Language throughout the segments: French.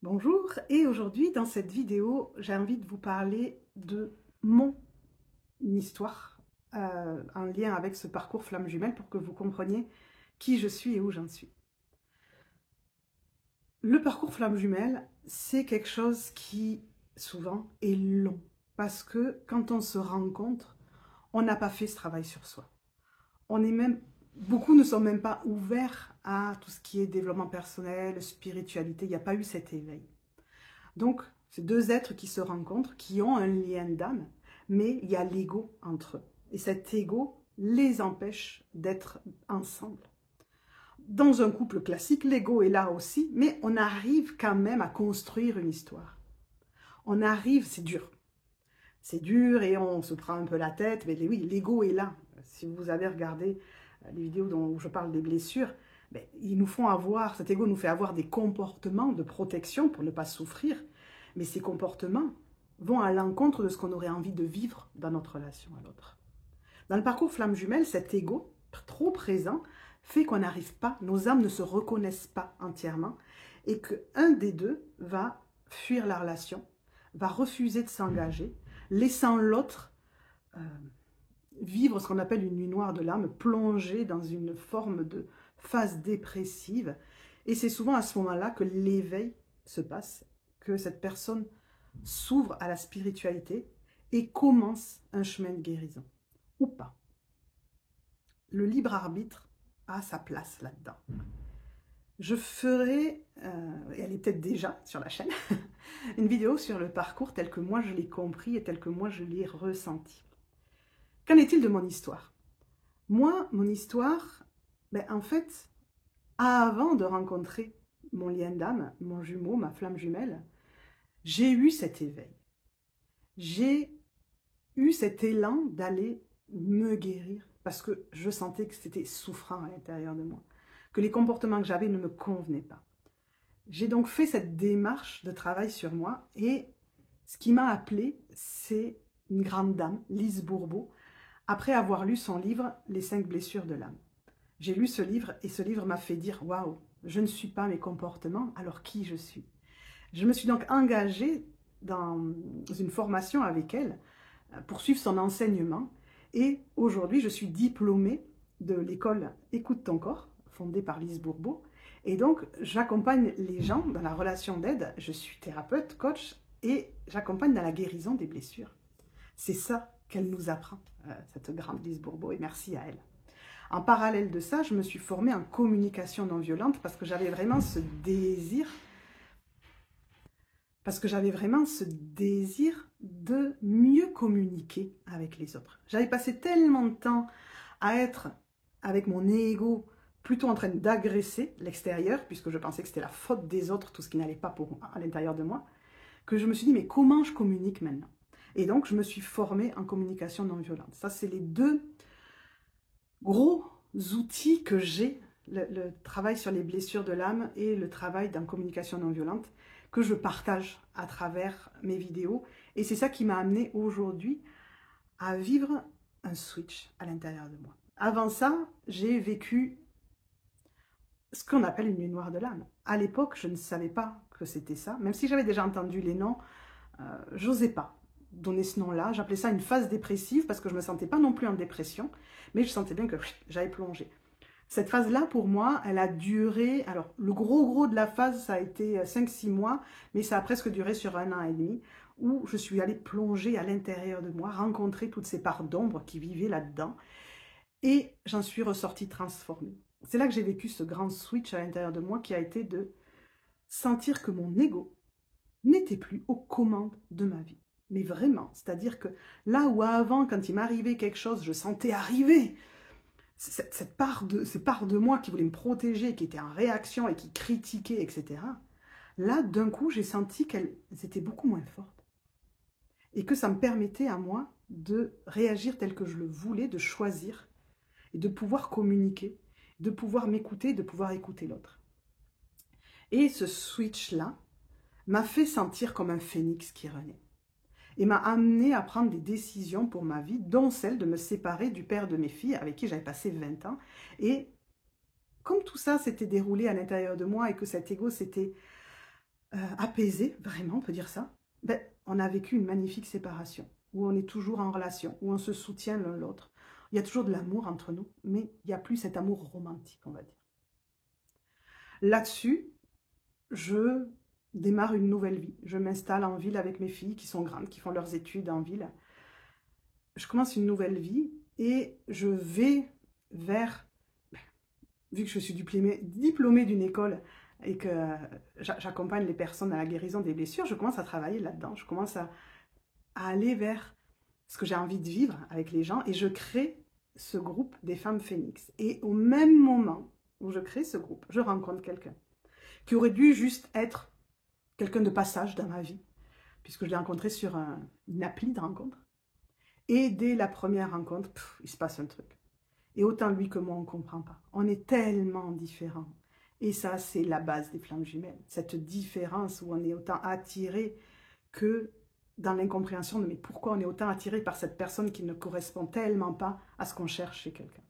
Bonjour, et aujourd'hui dans cette vidéo j'ai envie de vous parler de mon histoire en lien avec ce parcours flamme jumelle pour que vous compreniez qui je suis et où j'en suis. Le parcours flamme jumelle, c'est quelque chose qui souvent est long parce que quand on se rencontre, on n'a pas fait ce travail sur soi. Beaucoup ne sont même pas ouverts à tout ce qui est développement personnel, spiritualité, il n'y a pas eu cet éveil. Donc, c'est deux êtres qui se rencontrent, qui ont un lien d'âme, mais il y a l'ego entre eux. Et cet ego les empêche d'être ensemble. Dans un couple classique, l'ego est là aussi, mais on arrive quand même à construire une histoire. On arrive, c'est dur. C'est dur et on se prend un peu la tête, mais oui, l'ego est là. Si vous avez regardé les vidéos où je parle des blessures, ils nous font avoir, cet ego nous fait avoir des comportements de protection pour ne pas souffrir, mais ces comportements vont à l'encontre de ce qu'on aurait envie de vivre dans notre relation à l'autre. Dans le parcours flamme jumelle, cet ego, trop présent, fait qu'on n'arrive pas, nos âmes ne se reconnaissent pas entièrement, et qu'un des deux va fuir la relation, va refuser de s'engager, laissant l'autre vivre ce qu'on appelle une nuit noire de l'âme, plonger dans une forme de phase dépressive. Et c'est souvent à ce moment-là que l'éveil se passe, que cette personne s'ouvre à la spiritualité et commence un chemin de guérison, ou pas. Le libre arbitre a sa place là-dedans. Je ferai, et elle est peut-être déjà sur la chaîne, une vidéo sur le parcours tel que moi je l'ai compris et tel que moi je l'ai ressenti. Qu'en est-il de mon histoire? Moi, mon histoire, en fait, avant de rencontrer mon lien d'âme, mon jumeau, ma flamme jumelle, j'ai eu cet éveil. J'ai eu cet élan d'aller me guérir parce que je sentais que c'était souffrant à l'intérieur de moi, que les comportements que j'avais ne me convenaient pas. J'ai donc fait cette démarche de travail sur moi et ce qui m'a appelée, c'est une grande dame, Lise Bourbeau, après avoir lu son livre « Les 5 blessures de l'âme ». J'ai lu ce livre et ce livre m'a fait dire « Waouh, je ne suis pas mes comportements, alors qui je suis ?» Je me suis donc engagée dans une formation avec elle pour suivre son enseignement et aujourd'hui je suis diplômée de l'école Écoute ton corps, fondée par Lise Bourbeau, et donc j'accompagne les gens dans la relation d'aide, je suis thérapeute, coach et j'accompagne dans la guérison des blessures. C'est ça qu'elle nous apprend, cette grande Lise Bourbeau, et merci à elle. En parallèle de ça, je me suis formée en communication non violente parce que j'avais vraiment ce désir, de mieux communiquer avec les autres. J'avais passé tellement de temps à être avec mon ego plutôt en train d'agresser l'extérieur, puisque je pensais que c'était la faute des autres, tout ce qui n'allait pas à l'intérieur de moi, que je me suis dit, mais comment je communique maintenant? Et donc, je me suis formée en communication non violente. Ça, c'est les deux gros outils que j'ai, le travail sur les blessures de l'âme et le travail dans communication non violente, que je partage à travers mes vidéos. Et c'est ça qui m'a amené aujourd'hui à vivre un switch à l'intérieur de moi. Avant ça, j'ai vécu ce qu'on appelle une nuit noire de l'âme. À l'époque, je ne savais pas que c'était ça. Même si j'avais déjà entendu les noms, j'osais pas donner ce nom-là. J'appelais ça une phase dépressive parce que je ne me sentais pas non plus en dépression, mais je sentais bien que j'avais plongé. Cette phase-là, pour moi, elle a duré... Alors, le gros de la phase, ça a été 5-6 mois, mais ça a presque duré sur 1 an et demi, où je suis allée plonger à l'intérieur de moi, rencontrer toutes ces parts d'ombre qui vivaient là-dedans, et j'en suis ressortie transformée. C'est là que j'ai vécu ce grand switch à l'intérieur de moi qui a été de sentir que mon ego n'était plus aux commandes de ma vie. Mais vraiment, c'est-à-dire que là où avant, quand il m'arrivait quelque chose, je sentais arriver ces parts de moi qui voulaient me protéger, qui étaient en réaction et qui critiquaient, etc. Là, d'un coup, j'ai senti qu'elles étaient beaucoup moins fortes. Et que ça me permettait à moi de réagir tel que je le voulais, de choisir, et de pouvoir communiquer, de pouvoir m'écouter, de pouvoir écouter l'autre. Et ce switch-là m'a fait sentir comme un phénix qui renaît. Et m'a amené à prendre des décisions pour ma vie, dont celle de me séparer du père de mes filles, avec qui j'avais passé 20 ans. Et comme tout ça s'était déroulé à l'intérieur de moi et que cet ego s'était apaisé, vraiment, on peut dire ça, ben, on a vécu une magnifique séparation, où on est toujours en relation, où on se soutient l'un l'autre. Il y a toujours de l'amour entre nous, mais il n'y a plus cet amour romantique, on va dire. Là-dessus, je démarre une nouvelle vie. Je m'installe en ville avec mes filles qui sont grandes, qui font leurs études en ville. Je commence une nouvelle vie et je vais vers, vu que je suis diplômée d'une école et que j'accompagne les personnes à la guérison des blessures, je commence à travailler là-dedans. Je commence à aller vers ce que j'ai envie de vivre avec les gens et je crée ce groupe des femmes phénix. Et au même moment où je crée ce groupe, je rencontre quelqu'un qui aurait dû juste être quelqu'un de passage dans ma vie, puisque je l'ai rencontré sur une appli de rencontre. Et dès la première rencontre, il se passe un truc. Et autant lui que moi, on ne comprend pas. On est tellement différents. Et ça, c'est la base des flammes jumelles. Cette différence où on est autant attiré que dans l'incompréhension de mais pourquoi on est autant attiré par cette personne qui ne correspond tellement pas à ce qu'on cherche chez quelqu'un.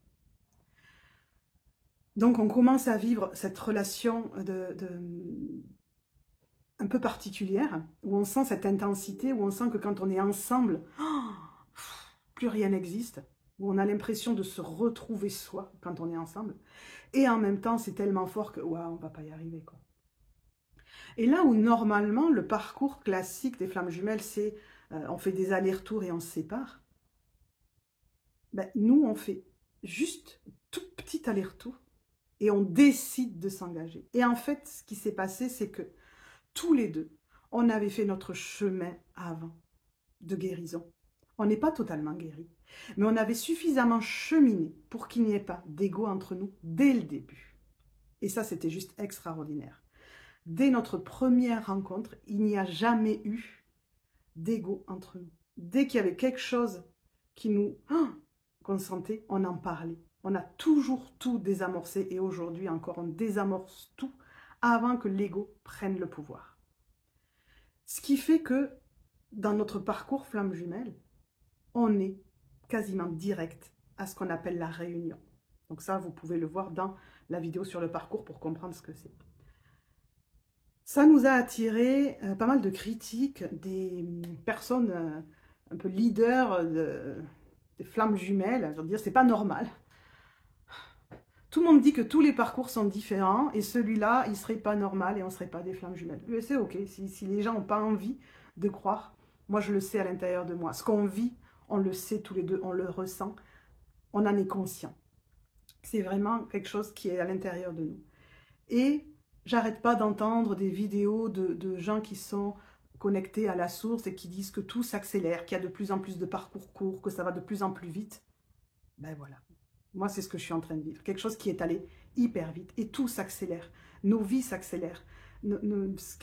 Donc on commence à vivre cette relation un peu particulière, où on sent cette intensité, où on sent que quand on est ensemble, plus rien n'existe, où on a l'impression de se retrouver soi quand on est ensemble, et en même temps c'est tellement fort que waouh, on va pas y arriver, quoi. Et là où normalement le parcours classique des flammes jumelles, c'est on fait des allers-retours et on se sépare, ben, nous on fait juste tout petit aller-retour et on décide de s'engager. Et en fait, ce qui s'est passé, c'est que tous les deux, on avait fait notre chemin avant de guérison. On n'est pas totalement guéri, mais on avait suffisamment cheminé pour qu'il n'y ait pas d'ego entre nous dès le début. Et ça, c'était juste extraordinaire. Dès notre première rencontre, il n'y a jamais eu d'ego entre nous. Dès qu'il y avait quelque chose qui nous consentait, on en parlait. On a toujours tout désamorcé et aujourd'hui encore, on désamorce tout avant que l'ego prenne le pouvoir. Ce qui fait que dans notre parcours flamme jumelle, on est quasiment direct à ce qu'on appelle la réunion. Donc ça, vous pouvez le voir dans la vidéo sur le parcours pour comprendre ce que c'est. Ça nous a attiré pas mal de critiques des personnes un peu leaders des flammes jumelles. Je veux dire, c'est pas normal. Tout le monde dit que tous les parcours sont différents et celui-là, il serait pas normal et on serait pas des flammes jumelles. Mais c'est ok, si les gens n'ont pas envie de croire, moi je le sais à l'intérieur de moi. Ce qu'on vit, on le sait tous les deux, on le ressent, on en est conscient. C'est vraiment quelque chose qui est à l'intérieur de nous. Et j'arrête pas d'entendre des vidéos de gens qui sont connectés à la source et qui disent que tout s'accélère, qu'il y a de plus en plus de parcours courts, que ça va de plus en plus vite. Ben voilà. Moi, c'est ce que je suis en train de vivre. Quelque chose qui est allé hyper vite. Et tout s'accélère. Nos vies s'accélèrent. Ce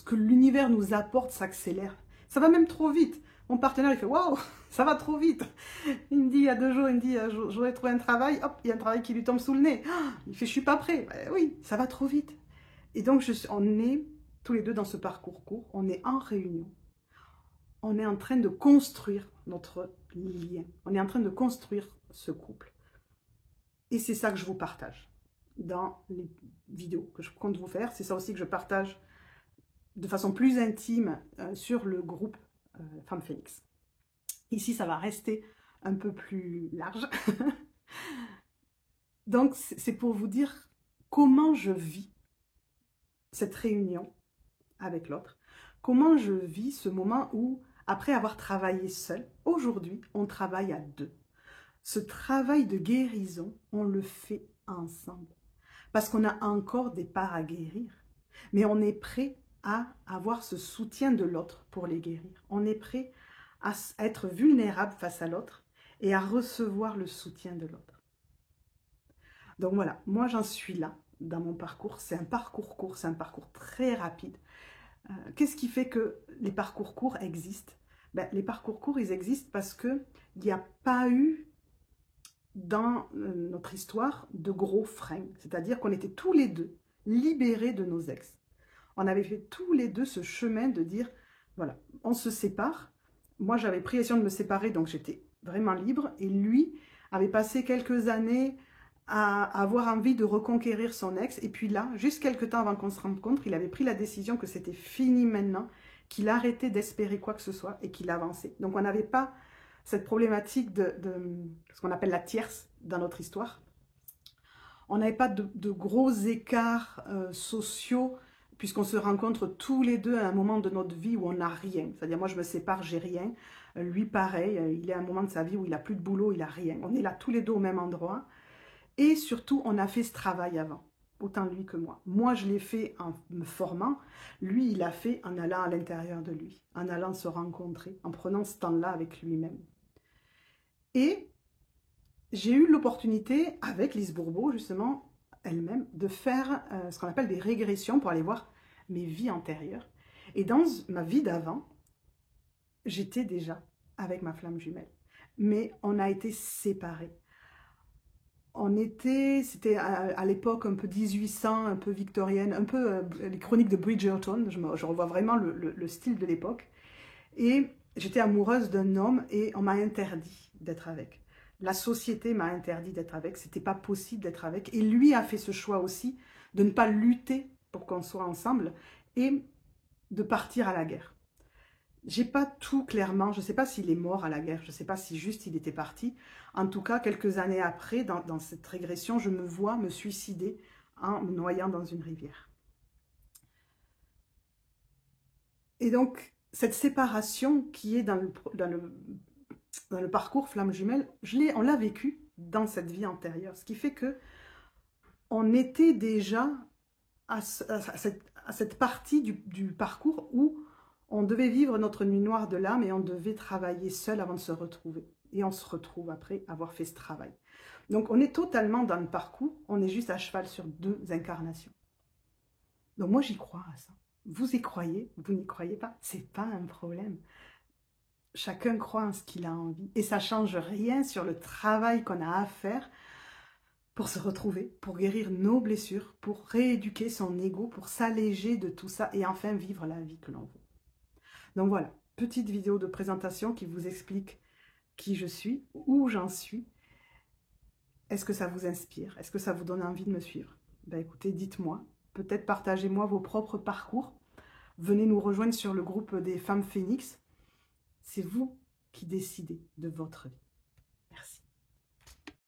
que l'univers nous apporte s'accélère. Ça va même trop vite. Mon partenaire, il fait « Waouh, ça va trop vite !» Il me dit, il y a 2 jours, il me dit « J'aurais trouvé un travail. » Hop, il y a un travail qui lui tombe sous le nez. Il fait « Je suis pas prêt. » Oui, ça va trop vite. Et donc, on est tous les deux dans ce parcours court. On est en réunion. On est en train de construire notre lien. On est en train de construire ce couple. Et c'est ça que je vous partage dans les vidéos que je compte vous faire. C'est ça aussi que je partage de façon plus intime sur le groupe Femmes Phénix. Ici, ça va rester un peu plus large. Donc, c'est pour vous dire comment je vis cette réunion avec l'autre. Comment je vis ce moment où, après avoir travaillé seul, aujourd'hui, on travaille à 2. Ce travail de guérison, on le fait ensemble. Parce qu'on a encore des parts à guérir. Mais on est prêt à avoir ce soutien de l'autre pour les guérir. On est prêt à être vulnérable face à l'autre et à recevoir le soutien de l'autre. Donc voilà, moi j'en suis là dans mon parcours. C'est un parcours court, c'est un parcours très rapide. Qu'est-ce qui fait que les parcours courts existent? Ben, les parcours courts, ils existent parce qu'il n'y a pas eu dans notre histoire de gros freins. C'est-à-dire qu'on était tous les deux libérés de nos ex. On avait fait tous les deux ce chemin de dire, voilà, on se sépare. Moi, j'avais pris la décision de me séparer, donc j'étais vraiment libre. Et lui avait passé quelques années à avoir envie de reconquérir son ex. Et puis là, juste quelques temps avant qu'on se rencontre, il avait pris la décision que c'était fini maintenant, qu'il arrêtait d'espérer quoi que ce soit et qu'il avançait. Donc on n'avait pas cette problématique de ce qu'on appelle la tierce dans notre histoire. On n'avait pas de gros écarts sociaux, puisqu'on se rencontre tous les deux à un moment de notre vie où on n'a rien. C'est-à-dire, moi, je me sépare, j'ai rien. Lui, pareil, il est à un moment de sa vie où il n'a plus de boulot, il n'a rien. On est là tous les deux au même endroit. Et surtout, on a fait ce travail avant, autant lui que moi. Moi, je l'ai fait en me formant. Lui, il l'a fait en allant à l'intérieur de lui, en allant se rencontrer, en prenant ce temps-là avec lui-même. Et j'ai eu l'opportunité, avec Lise Bourbeau, justement, elle-même, de faire ce qu'on appelle des régressions pour aller voir mes vies antérieures. Et dans ma vie d'avant, j'étais déjà avec ma flamme jumelle. Mais on a été séparés. C'était à l'époque un peu 1800, un peu victorienne, un peu les chroniques de Bridgerton. Je revois vraiment le style de l'époque. Et j'étais amoureuse d'un homme et on m'a interdit d'être avec. La société m'a interdit d'être avec, c'était pas possible d'être avec. Et lui a fait ce choix aussi de ne pas lutter pour qu'on soit ensemble et de partir à la guerre. J'ai pas tout clairement, je sais pas s'il est mort à la guerre, je sais pas si juste il était parti. En tout cas, quelques années après, dans cette régression, je me vois me suicider en me noyant dans une rivière. Et donc, cette séparation qui est dans le parcours flamme jumelle, on l'a vécu dans cette vie antérieure. Ce qui fait que on était déjà à cette partie du parcours où on devait vivre notre nuit noire de l'âme et on devait travailler seul avant de se retrouver. Et on se retrouve après avoir fait ce travail. Donc on est totalement dans le parcours, on est juste à cheval sur 2 incarnations. Donc moi j'y crois à ça. Vous y croyez, vous n'y croyez pas, c'est pas un problème. Chacun croit en ce qu'il a envie. Et ça ne change rien sur le travail qu'on a à faire pour se retrouver, pour guérir nos blessures, pour rééduquer son ego, pour s'alléger de tout ça et enfin vivre la vie que l'on veut. Donc voilà, petite vidéo de présentation qui vous explique qui je suis, où j'en suis. Est-ce que ça vous inspire? Est-ce que ça vous donne envie de me suivre? Ben écoutez, dites-moi. Peut-être partagez-moi vos propres parcours. Venez nous rejoindre sur le groupe des femmes phénix. C'est vous qui décidez de votre vie.